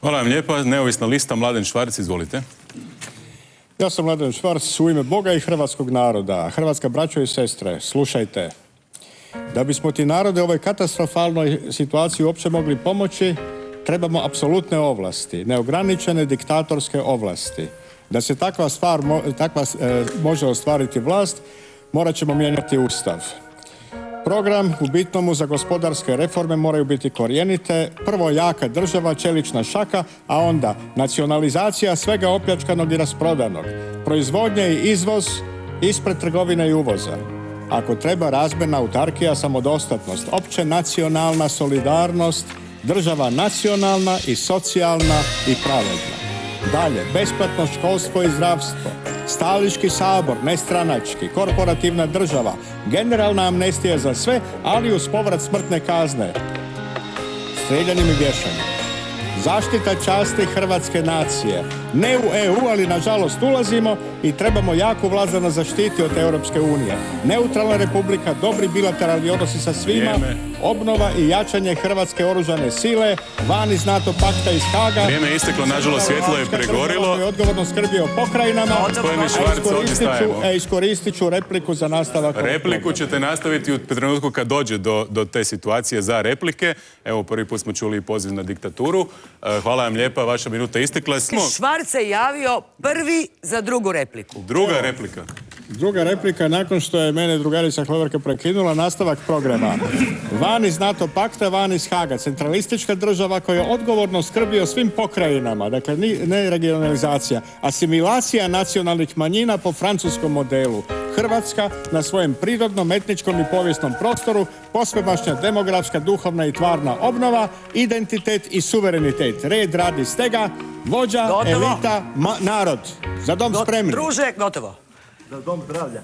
Hvala vam lijepa. Neovisna lista, Mladen Švarc, izvolite. Ja sam Mladen Švarc u ime Boga i hrvatskog naroda. Hrvatska braćo i sestre, slušajte. Da bismo ti narode u ovoj katastrofalnoj situaciji uopće mogli pomoći, trebamo apsolutne ovlasti, neograničene diktatorske ovlasti. Da se takva može ostvariti vlast, morat ćemo mijenjati Ustav. Program u bitnomu za gospodarske reforme moraju biti korijenite. Prvo jaka država, čelična šaka, a onda nacionalizacija svega opljačkanog i rasprodanog. Proizvodnja i izvoz ispred trgovine i uvoza. Ako treba razmjerna autarkija, samodostatnost, opće nacionalna solidarnost, država nacionalna i socijalna i pravedna. Dalje, besplatno školstvo i zdravstvo, stalnički sabor, nestranački, korporativna država, generalna amnestija za sve, ali uz povrat smrtne kazne, streljanjem i vješanjem. Zaštita časti hrvatske nacije. Ne u EU, ali nažalost ulazimo i trebamo jaku vlast da nas zaštiti od Europske unije. Neutralna republika, dobri bilateralni odnosi sa svima, obnova i jačanje hrvatske oružane sile, van iz NATO pakta iz Haga. Vrijeme je isteklo, nažalost svjetlo je pregorilo. Je odgovorno skrbio pokrajinama. Gospodine Švarc, ovdje stajemo. Iskoristit ću repliku za nastavak. Repliku ćete nastaviti u trenutku kad dođe do te situacije za replike. Evo, prvi put smo čuli poziv na diktaturu. Hvala vam lijepa, vaša minuta istekla. Švarc se javio prvi za drugu repliku. Druga replika. Druga replika, nakon što je mene drugarica Hloverka prekinula, nastavak programa. Van iz NATO pakta, van iz Haga. Centralistička država koja je odgovorno skrbi o svim pokrajinama. Dakle, ne regionalizacija. Asimilacija nacionalnih manjina po francuskom modelu. Hrvatska na svojem prirodnom, etničkom i povijesnom prostoru, posvemašnja demografska, duhovna i tvarna obnova, identitet i suverenitet. Red, radi, stega, vođa, gotovo. Elita, narod. Za dom spremni. Druže, gotovo. Za dom zdravlja.